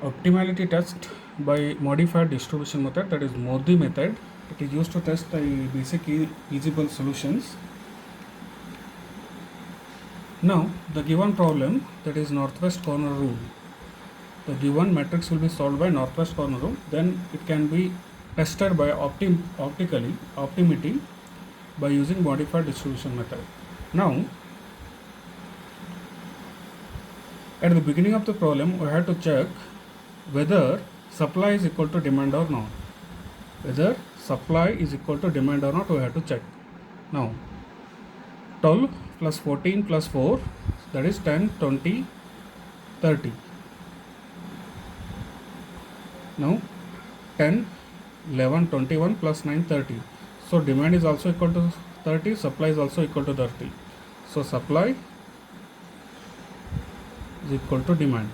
Optimality test by modified distribution method, that is MODI method. It is used to test the basic feasible solutions. Now the given problem, that is northwest corner rule. The given matrix will be solved by northwest corner rule. Then it can be tested by optimity by using modified distribution method. Now at the beginning of the problem, we have to check whether supply is equal to demand or not. Whether supply is equal to demand or not, we have to check. Now 12 plus 14 plus 4, that is 10, 20, 30. Now 10, 11, 21 plus 9, 30. So demand is also equal to 30, supply is also equal to 30. So supply is equal to demand.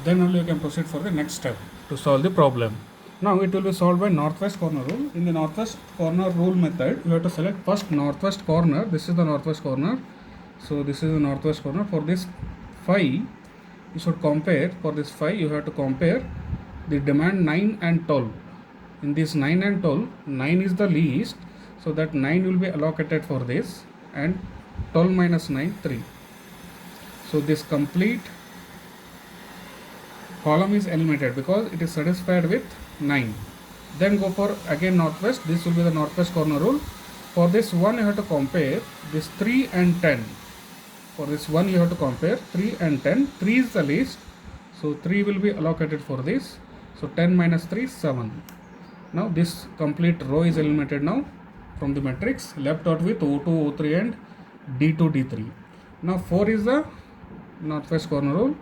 Then only you can proceed for the next step to solve the problem. Now it will be solved by northwest corner rule. In the northwest corner rule method, you have to select first northwest corner. This is the northwest corner. So this is the northwest corner. For this phi, you should compare. For this phi, you have to compare the demand 9 and 12. In this 9 and 12, 9 is the least. So that 9 will be allocated for this, and 12 minus 9, 3. So this complete column is eliminated because it is satisfied with 9. Then go for again northwest. This will be the northwest corner rule. For this one, you have to compare this 3 and 10. For this one, you have to compare 3 and 10. 3 is the least, so 3 will be allocated for this. So 10 minus 3 is 7. Now this complete row is eliminated now from the matrix, left out with O2, O3 and D2, D3. Now 4 is the northwest corner rule.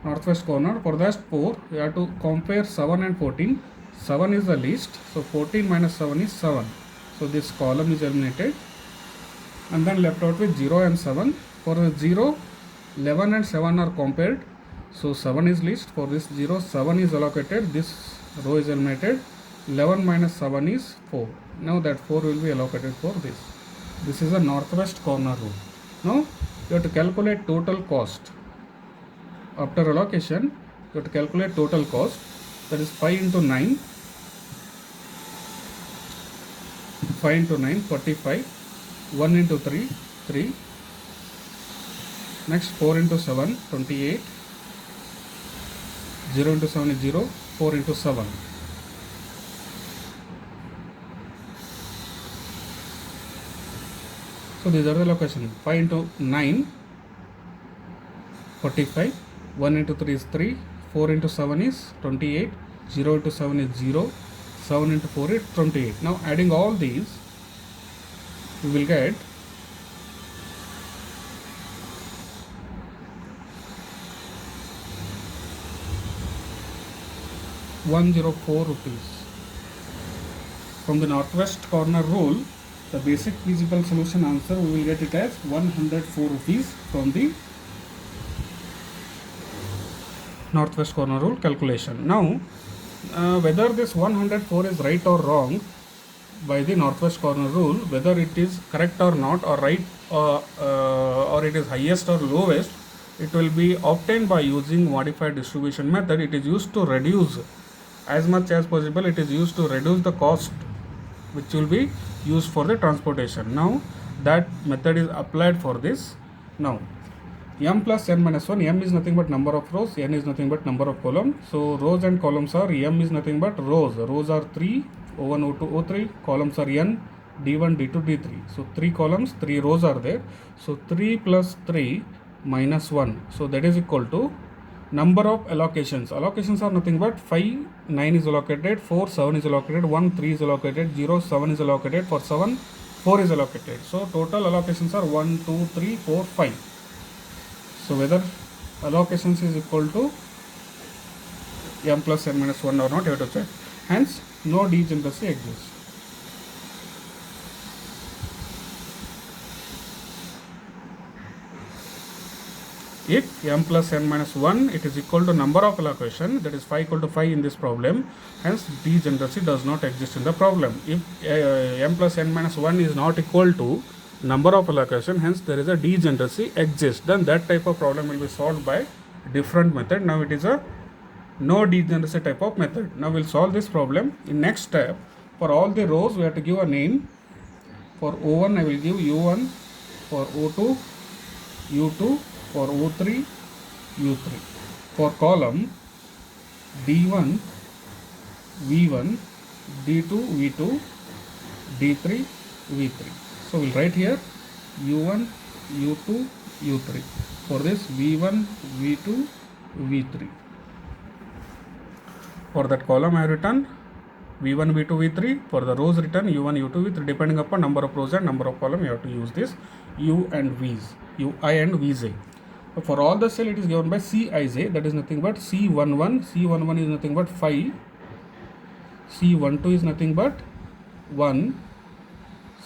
Northwest corner, for that 4, you have to compare 7 and 14. 7 is the least, so 14 minus 7 is 7. So this column is eliminated, and then left out with 0 and 7. For the 0, 11 and 7 are compared, so 7 is least. For this 0, 7 is allocated, this row is eliminated. 11 minus 7 is 4. Now that 4 will be allocated for this. This is a northwest corner rule. Now you have to calculate total cost. After allocation, you have to calculate total cost, that is 5 into 9, 5 into 9, 45, 1 into 3, 3, next 4 into 7, 28, 0 into 7 is 0, 4 into 7. So these are the allocation. 5 into 9, 45, 1 into 3 is 3, 4 into 7 is 28, 0 into 7 is 0, 7 into 4 is 28. Now adding all these, we will get 104 rupees. From the northwest corner rule, the basic feasible solution answer, we will get it as 104 rupees from the northwest corner rule calculation. Now whether this 104 is right or wrong by the northwest corner rule, whether it is correct or not, or right or it is highest or lowest, it will be obtained by using modified distribution method. It is used to reduce as much as possible, it is used to reduce the cost which will be used for the transportation. Now that method is applied for this. Now m plus n minus 1, m is nothing but number of rows, n is nothing but number of columns. So rows and columns are, m is nothing but rows. Rows are 3, O1, O2, O3. Columns are n, D1, D2, D3. So 3 columns, 3 rows are there. So 3 plus 3 minus 1. So that is equal to number of allocations. Allocations are nothing but 5, 9 is allocated, 4, 7 is allocated, 1, 3 is allocated, 0, 7 is allocated, for 7, 4 is allocated. So total allocations are 1, 2, 3, 4, 5. So whether allocations is equal to m plus n minus 1 or not, you have to check. Hence, no degeneracy exists. If m plus n minus 1, it is equal to number of allocation, that is 5 equal to 5 in this problem, hence degeneracy does not exist in the problem. If m plus n minus 1 is not equal to number of allocation, hence there is a degeneracy exists, then that type of problem will be solved by different method. Now it is a no degeneracy type of method. Now we'll solve this problem. In next step, for all the rows we have to give a name. For O1 I will give U1, for O2 U2, for O3 U3. For column D1 V1, D2 V2, D3 V3. So we'll write here U1 U2 U3. For this V1 V2 V3. For that column I have written V1 V2 V3. For the rows written U1 U2 V3. Depending upon number of rows and number of column, you have to use this U and V's, Ui and Vj. For all the cell it is given by Cij, that is nothing but C11. C11 is nothing but 5. C12 is nothing but 1.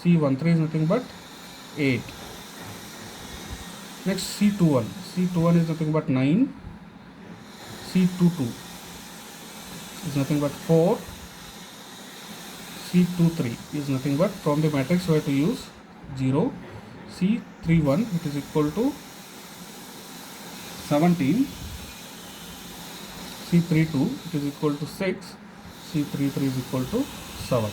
C13 is nothing but 8. Next C21. C21 is nothing but 9. C22 is nothing but 4. C23 is nothing but, from the matrix we have to use 0. C31 it is equal to 17. C32 it is equal to 6. C33 is equal to 7.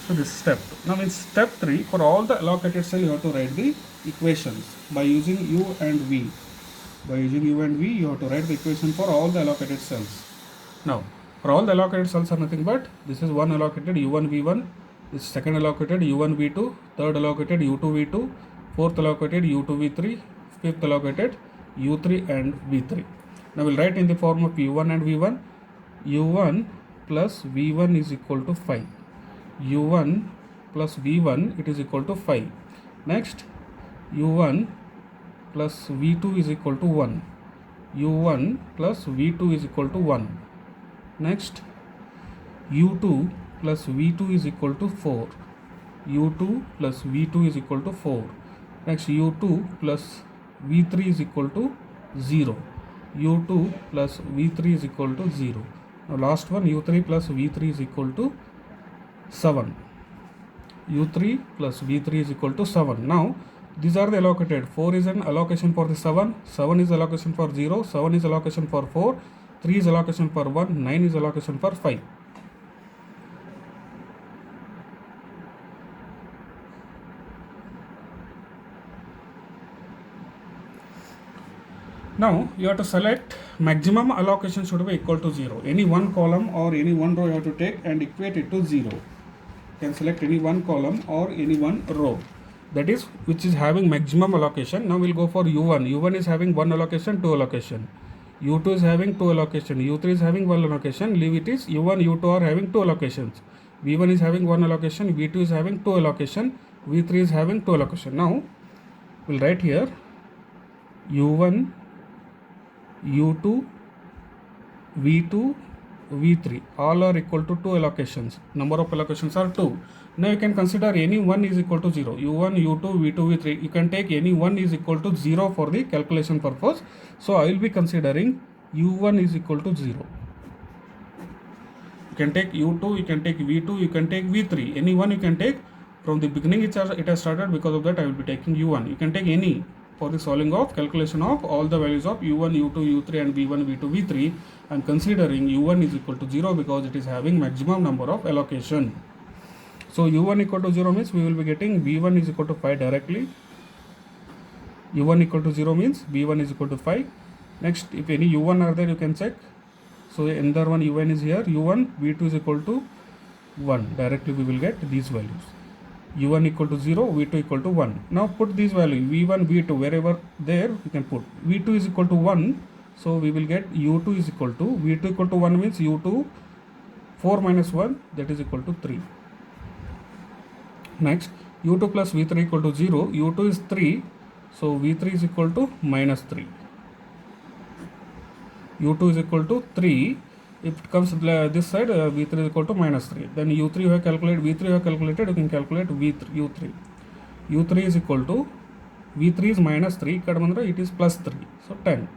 So this is step 2. Now in step 3, for all the allocated cell you have to write the equations by using U and V. By using U and V you have to write the equation for all the allocated cells. Now for all the allocated cells are nothing but, this is one allocated U1 V1, this second allocated U1 V2, third allocated U2 V2, fourth allocated U2 V3, fifth allocated U3 and V3. Now we'll write in the form of U1 and V1. U1 plus V1 is equal to 5. U1 plus V1 it is equal to 5. Next U1 plus V2 is equal to 1. U1 plus V2 is equal to 1. Next U2 plus V2 is equal to 4. U2 plus V2 is equal to 4. Next U2 plus V3 is equal to 0. U2 plus V3 is equal to 0. Now last one, U3 plus V3 is equal to 7. U3 plus V3 is equal to 7. Now these are the allocated. 4 is an allocation for the 7. 7 is allocation for 0. 7 is allocation for 4. 3 is allocation for 1. 9 is allocation for 5. Now you have to select maximum allocation should be equal to 0. Any one column or any one row you have to take and equate it to 0. You can select any one column or any one row, that is which is having maximum allocation. Now we'll go for U1. U1 is having 1 allocation, 2 allocation. U2 is having 2 allocation. U3 is having 1 allocation. Leave it is U1, U2 are having 2 allocations. V1 is having 1 allocation. V2 is having 2 allocation. V3 is having 2 allocation. Now we'll write here U1, U2, V2, V3 all are equal to 2 allocations. Number of allocations are 2. Now you can consider any one is equal to 0. U1, U2, V2, V3. You can take any one is equal to 0 for the calculation purpose. So I will be considering U1 is equal to 0. You can take U2, you can take V2, you can take V3. Any one you can take. From the beginning it has started, because of that I will be taking U1. You can take any for the solving of calculation of all the values of U1, U2, U3 and V1, V2, V3. I am considering U1 is equal to 0 because it is having maximum number of allocation. So U1 equal to 0 means we will be getting V1 is equal to 5 directly. U1 equal to 0 means V1 is equal to 5. Next, if any U1 are there, you can check. So another one U1 is here. U1, V2 is equal to 1. Directly we will get these values. U1 equal to 0, V2 equal to 1. Now put these values V1, V2 wherever there you can put. V2 is equal to 1. So we will get U2 is equal to, V2 equal to 1 means U2 4 minus 1, that is equal to 3. Next, U2 plus V3 equal to 0. U2 is 3. So V3 is equal to minus 3. U2 is equal to 3. If it comes this side, V3 is equal to minus 3. Then U3 you have calculated, V3 you have calculated, you can calculate U3. U3 is equal to, V3 is minus 3, it is plus 3. So 10.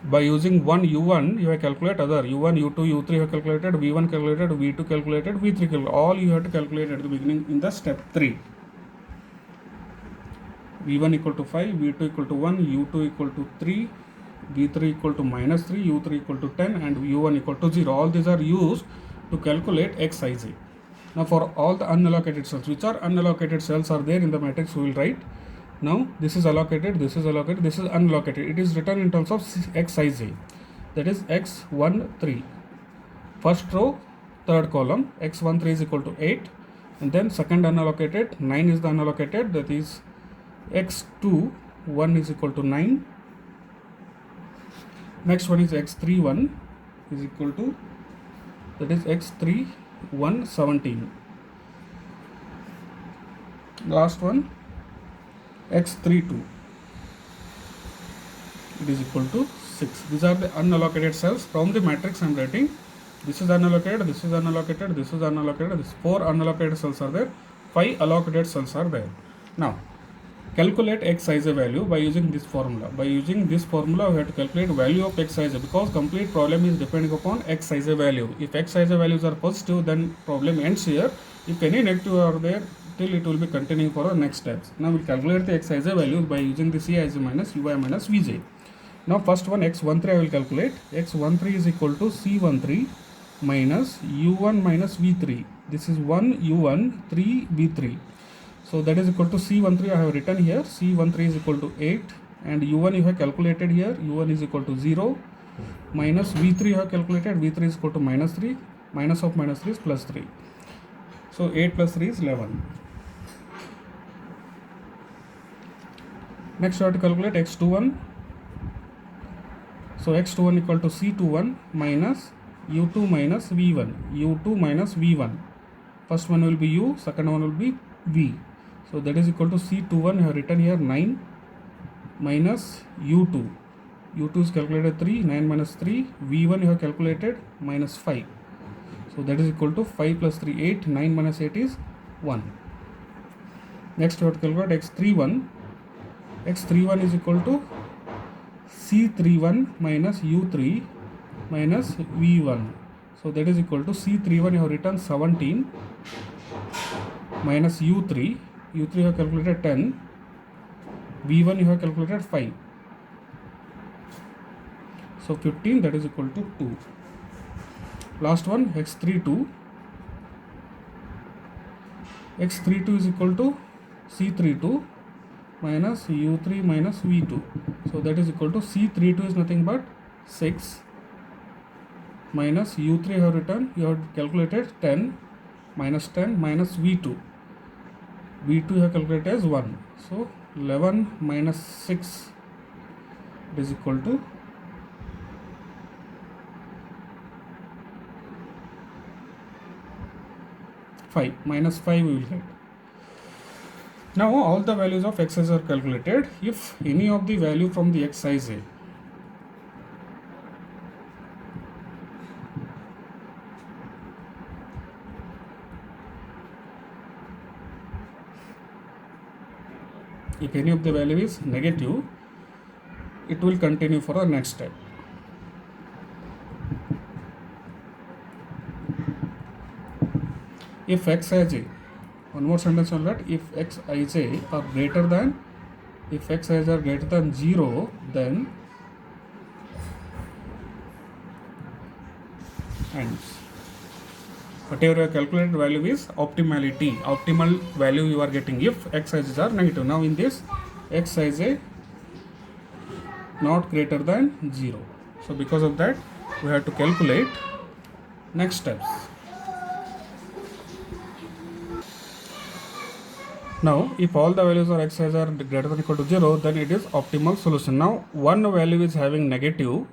By using one U1, you have calculated other U1, U2, U3 you have calculated, V1 calculated, V2 calculated, V3 calculated. All you have to calculate at the beginning in the step 3. v1 equal to 5, v2 equal to 1, u2 equal to 3, v3 equal to minus 3, u3 equal to 10, and u1 equal to 0. All these are used to calculate xij. Now for all the unallocated cells, which are unallocated cells are there in the matrix, we will write. Now this is allocated, this is allocated, this is unallocated. It is written in terms of xij, that is x13. First row, third column, x13 is equal to 8, and then second unallocated, 9 is the unallocated, that is x21 is equal to 9. Next one is x31 is equal to, that is x31 17. Last one x32, it is equal to 6. These are the unallocated cells from the matrix I am writing. This is unallocated, this is unallocated, this is unallocated, this 4 unallocated cells are there, 5 allocated cells are there. Now calculate xij value by using this formula. By using this formula we have to calculate value of xij, because complete problem is depending upon xij value. If xij values are positive, then problem ends here. If any negative are there, till it will be continuing for the next steps. Now we will calculate the xij values by using the Cij minus ui minus vj. Now first one x13 I will calculate. X13 is equal to C13 minus u1 minus v3. This is 1 u1 3 v3. So that is equal to C13 I have written here. C13 is equal to 8, and u1 you have calculated here. u1 is equal to 0 minus v3 you have calculated. v3 is equal to minus 3. Minus of minus 3 is plus 3. So 8 plus 3 is 11. Next you have to calculate x21. So x21 equal to C21 minus u2 minus v1. u2 minus v1. First one will be u, second one will be v. So that is equal to C21 you have written here 9 minus u2. u2 is calculated 3, 9 minus 3. v1 you have calculated minus 5. So that is equal to 5 plus 3 8, 9 minus 8 is 1. Next you have to calculate x31. x31 is equal to C31 minus u3 minus v1. So that is equal to C31 you have written 17 minus u3. u3 you have calculated 10. v1 you have calculated 5. So 15, that is equal to 2. Last one x32. x32 is equal to C32 minus u3 minus v2. So that is equal to C32 is nothing but 6 minus u3 you have written, you have calculated 10 minus 10 minus v2. v2 you have calculated as 1. So 11 minus 6, it is equal to 5. Minus 5 we will get. Now all the values of xij are calculated. If any of the value from the xij if any of the value is negative, it will continue for the next step. If xij, one more sentence on that, if xij are greater than, if xij are greater than 0, then ends. Whatever your calculated value is optimality, optimal value you are getting if xij's are negative. Now in this, xij not greater than 0. So because of that, we have to calculate next steps. Now if all the values of xij are greater than or equal to 0, then it is optimal solution. Now one value is having negative,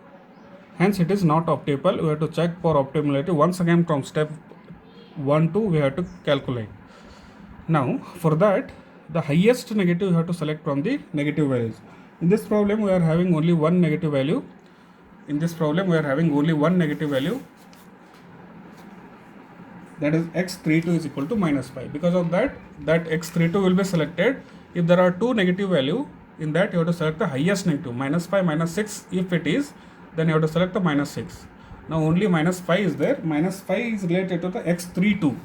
hence it is not optimal. We have to check for optimality once again from step 1 to we have to calculate. Now for that, the highest negative you have to select from the negative values. In this problem we are having only one negative value. In this problem we are having only one negative value, that is x32 is equal to minus 5. Because of that, x32 will be selected. If there are two negative value, in that you have to select the highest negative, minus 5, minus 6. If it is, then you have to select the minus 6. Now only minus 5 is there. Minus 5 is related to the x32.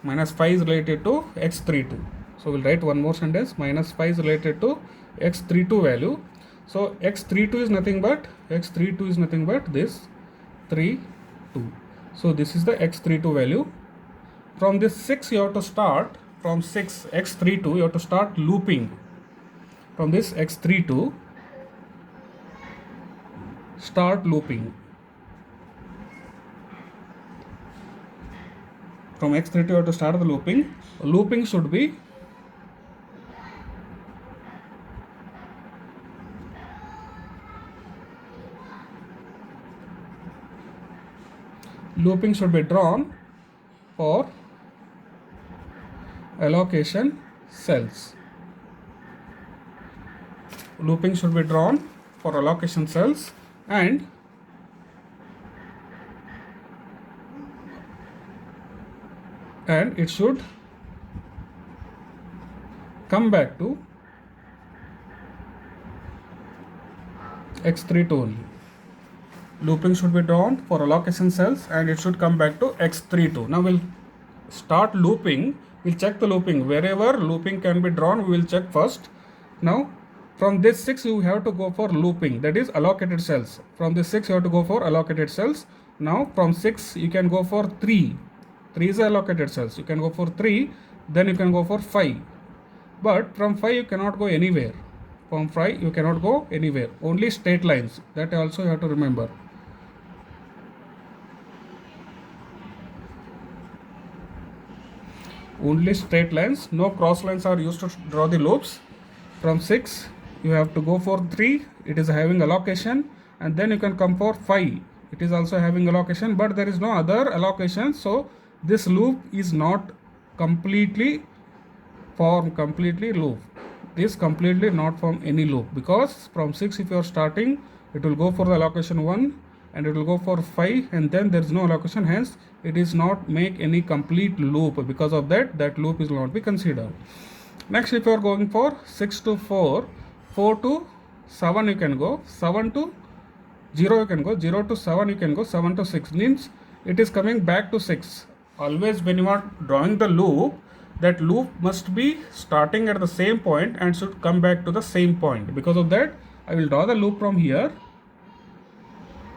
Minus 5 is related to x32. So we'll write one more sentence. Minus 5 is related to x32 value. So x32 is nothing but this 3 2. So this is the x32 value. From this 6 you have to start, from 6 x32 you have to start looping. From this x32 start looping. From x32 you have to start the looping. Looping should be drawn for allocation cells. Looping should be drawn for allocation cells, and it should come back to x32 only. Looping should be drawn for allocation cells and it should come back to x32. Now we'll start looping. We'll check the looping. Wherever looping can be drawn, we will check first. Now from this 6 you have to go for looping, that is allocated cells. From this 6 you have to go for allocated cells. Now from 6 you can go for 3. 3 is allocated cells. You can go for 3, then you can go for 5. But from 5 you cannot go anywhere. From 5 you cannot go anywhere. Only straight lines. That also you have to remember. Only straight lines. No cross lines are used to draw the loops. From 6 you have to go for 3. It is having allocation, and then you can come for 5. It is also having allocation, but there is no other allocation. So this loop is not completely loop. This completely not from any loop, because from 6 if you are starting, it will go for the allocation 1 and it will go for 5, and then there is no allocation, hence it is not make any complete loop. Because of that loop is not be considered. Next, if you are going for 6 to 4, 4 to 7 you can go, 7 to 0 you can go, 0 to 7 you can go, 7 to 6 means it is coming back to 6. Always when you are drawing the loop, that loop must be starting at the same point and should come back to the same point. Because of that, I will draw the loop from here.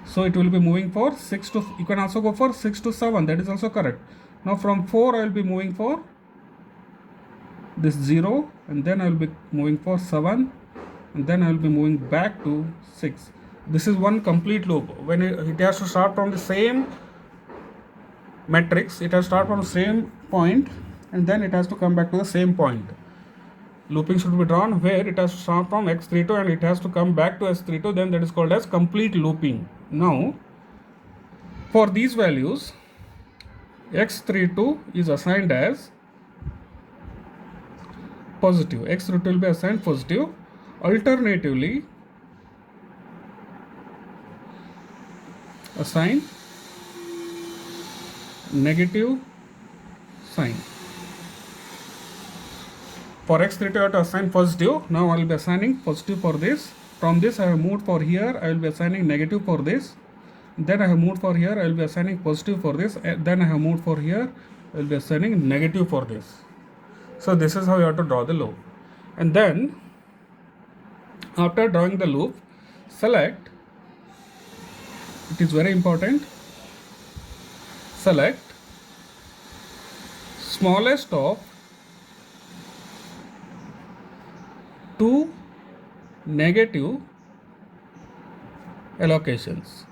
So it will be moving for 6 to, you can also go for 6 to 7, that is also correct. Now from 4 I will be moving for this 0, and then I will be moving for 7, and then I will be moving back to 6. This is one complete loop. When it has to start from the same matrix, it has to start from the same point, and then it has to come back to the same point. Looping should be drawn where it has to start from x32 and it has to come back to s32, then that is called as complete looping. Now for these values, x32 is assigned as positive. x32 will be assigned positive. Alternatively, assign negative sign. For x32 I have to assign positive. Now I will be assigning positive for this. From this I have moved for here, I will be assigning negative for this. Then I have moved for here, I will be assigning positive for this. Then I have moved for here, I will be assigning negative for this. So this is how you have to draw the loop. And then after drawing the loop, select, it is very important, select smallest of two negative allocations.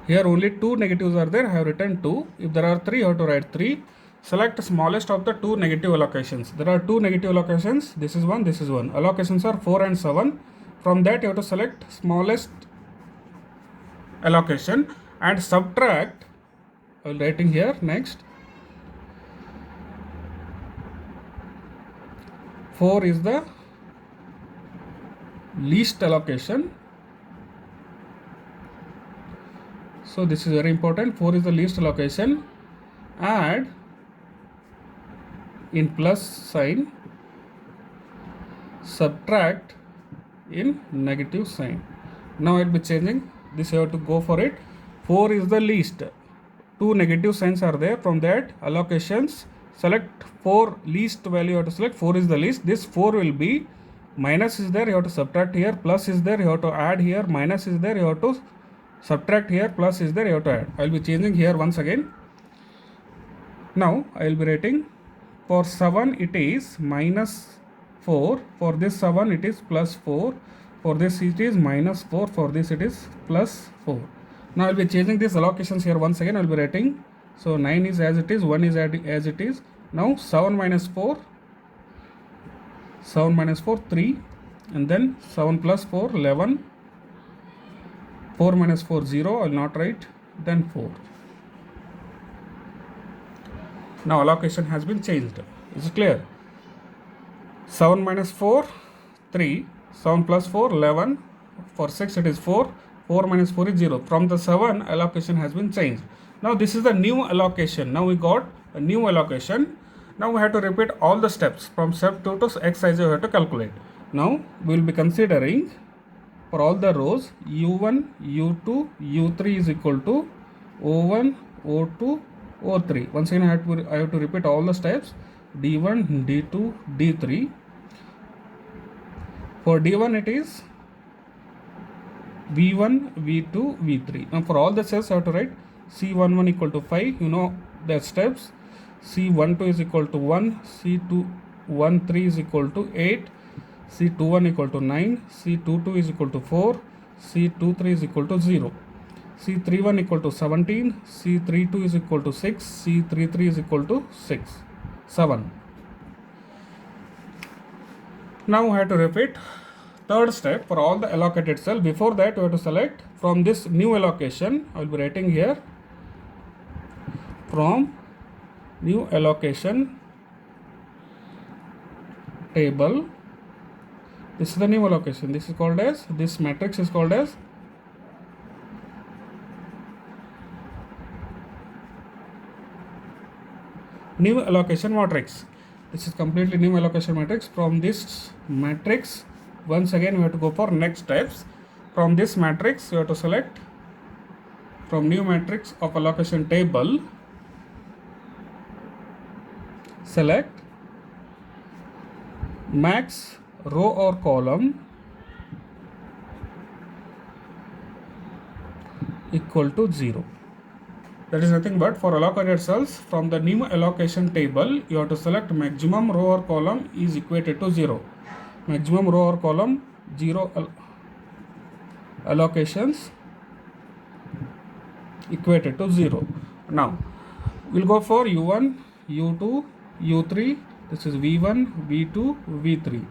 Here only two negatives are there. I have written 2. If there are 3, you have to write 3. Select smallest of the two negative allocations. There are two negative allocations. This is one, this is one. Allocations are 4 and 7. From that you have to select smallest allocation and subtract. I will writing here next. 4 is the least allocation. So this is very important. 4 is the least allocation. Add in plus sign, subtract in negative sign. Now I will be changing this. You have to go for it. 4 is the least. Two negative signs are there. From that allocations select 4 least value, you have to select 4 is the least. This 4 will be, minus is there, you have to subtract here, plus is there, you have to add here, minus is there, you have to subtract here, plus is there, you have to add. I will be changing here once again. Now I will be writing, for 7 it is minus 4, for this 7 it is plus 4, for this it is minus 4, for this it is plus 4. Now I will be changing these allocations here once again. I will be writing, so 9 is as it is, 1 is as it is. Now 7 minus 4, 7 minus 4, 3, and then 7 plus 4, 11, 4 minus 4, 0, I will not write, then 4. Now allocation has been changed. Is it clear? 7 minus 4, 3, 7 plus 4, 11, for 6 it is 4, 4 minus 4 is 0. From the 7, allocation has been changed. Now this is the new allocation. Now we got a new allocation. Now we have to repeat all the steps. From step 2 to xij we have to calculate. Now we will be considering for all the rows u1, u2, u3 is equal to o1, o2, o3. Once again I have to repeat all the steps, d1, d2, d3. For d1 it is v1, v2, v3. Now for all the cells I have to write c11 equal to 5, you know the steps. c12 is equal to 1, c13 is equal to 8, c21 equal to 9, c22 is equal to 4, c23 is equal to 0, c31 equal to 17, c32 is equal to 6, c33 is equal to 7. Now we have to repeat third step for all the allocated cell. Before that we have to select from this new allocation. I will be writing here, from new allocation table. This is the new allocation. This is called as, this matrix is called as new allocation matrix. This is completely new allocation matrix. From this matrix, once again we have to go for next steps. From this matrix you have to select, from new matrix of allocation table, select max row or column equal to 0. That is nothing but for allocated cells, from the new allocation table you have to select maximum row or column is equated to 0. Maximum row or column 0 allocations equated to 0. Now we'll go for u1, u2, u3. This is v1, v2, v3.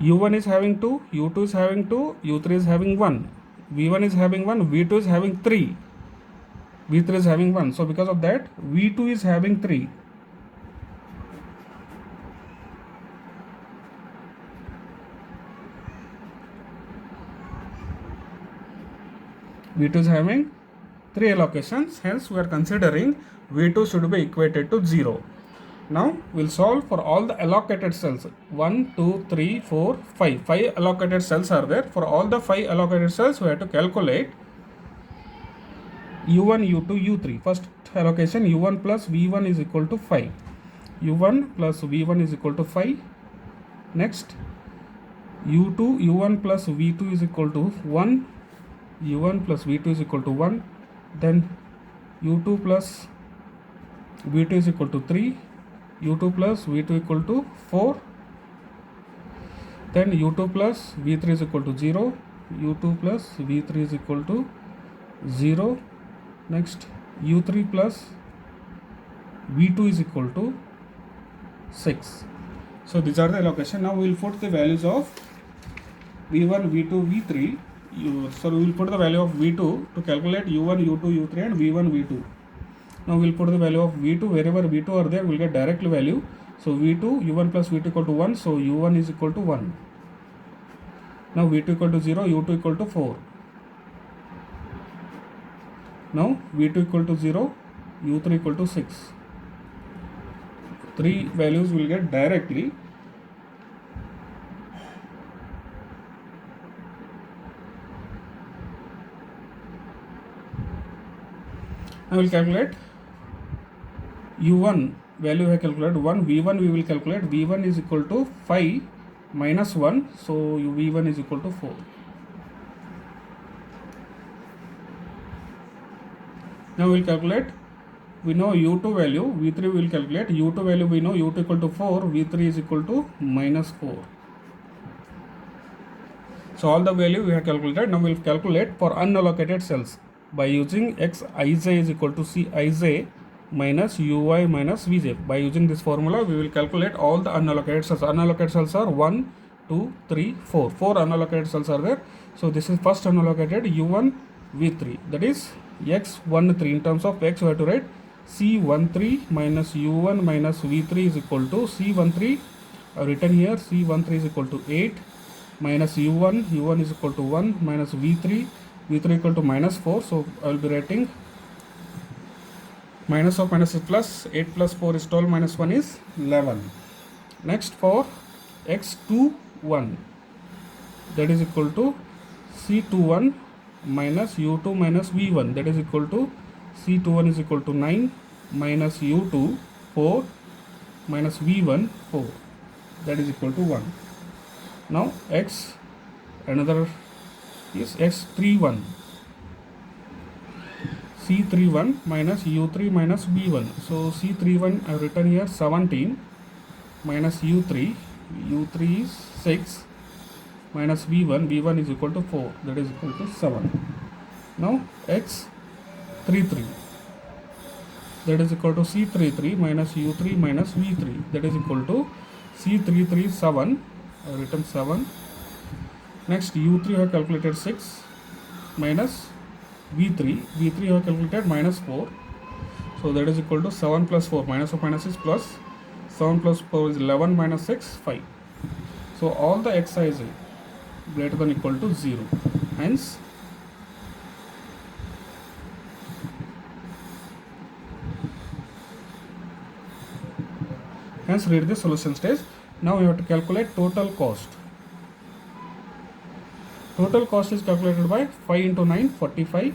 u1 is having 2, u2 is having 2, u3 is having 1, v1 is having 1, v2 is having 3, v3 is having 1. So because of that v2 is having 3. v2 is having 3 allocations, hence we are considering v2 should be equated to 0. Now we'll solve for all the allocated cells. 1, 2, 3, 4, 5. 5 allocated cells are there. For all the 5 allocated cells we have to calculate u1, u2, u3. First allocation, u1 plus v1 is equal to 5. u1 plus v1 is equal to 5. Next u1 plus v2 is equal to 1. u1 plus v2 is equal to 1. Then u2 plus v2 is equal to 3. u2 plus v2 equal to 4. Then u2 plus v3 is equal to 0. u2 plus v3 is equal to 0. Next u3 plus v2 is equal to 6. So these are the allocation. Now we will put the values of v1, v2, v3. So we will put the value of v2 to calculate u1, u2, u3 and v1, v2. Now we will put the value of v2 wherever v2 are there, we will get directly value. So v2, u1 plus v2 equal to 1, so u1 is equal to 1. Now v2 equal to 0, u2 equal to 4. Now v2 equal to 0, u3 equal to 6. 3 values will get directly. I will calculate u1 value we have calculated 1, V1 we will calculate. V1 is equal to 5 minus 1, so V1 is equal to 4. Now we will calculate. We know U2 value, V3 we will calculate. U2 value we know, U2 equal to 4, V3 is equal to minus 4. So all the value we have calculated. Now we will calculate for unallocated cells by using Xij is equal to Cij minus Ui minus Vj. By using this formula, we will calculate all the unallocated cells. Unallocated cells are 1, 2, 3, 4. 4 unallocated cells are there. So this is first unallocated U1, V3. That is X13. In terms of X, we have to write C13 minus U1 minus V3 is equal to C13. I have written here C13 is equal to 8 minus U1 is equal to 1 minus V3 equal to minus 4. So I will be writing minus of minus is plus, 8 plus 4 is 12 minus 1 is 11. Next for X21, that is equal to C21 minus U2 minus V1, that is equal to C21 is equal to 9 minus U2 4 minus V1 4, that is equal to 1. Now another is X31, C31 minus U3 minus V1. So C31 I have written here 17 minus U3 is 6 minus V1 is equal to 4, that is equal to 7. Now X33, that is equal to C33 minus U3 minus V3, that is equal to C33 7, I have written 7. Next U3 I have calculated 6 minus V3 I have calculated minus 4, so that is equal to 7 plus 4, minus of minus is plus, 7 plus 4 is 11 minus 6 5. So all the Xij greater than equal to 0, hence read the solution stage. Now we have to calculate total cost. Total cost is calculated by 5 into 9, 45,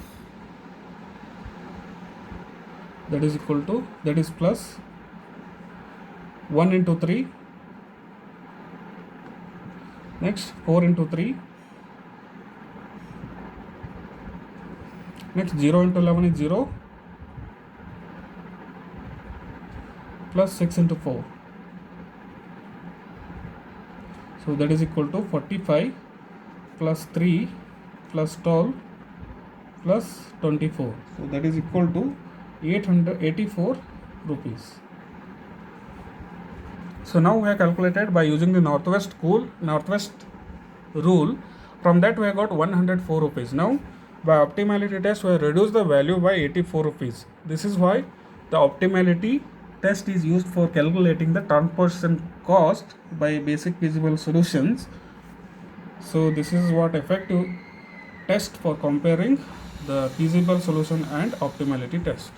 that is equal to, that is plus 1 into 3, next 4 into 3, next 0 into 11 is 0, plus 6 into 4, so that is equal to 45 plus 3 plus 12 plus 24, so that is equal to 884 rupees. So now we have calculated by using the Northwest rule. From that we have got 104 rupees. Now by optimality test we have reduced the value by 84 rupees. This is why the optimality test is used for calculating the transportation cost by basic feasible solutions. So this is what effective test for comparing the feasible solution and optimality test.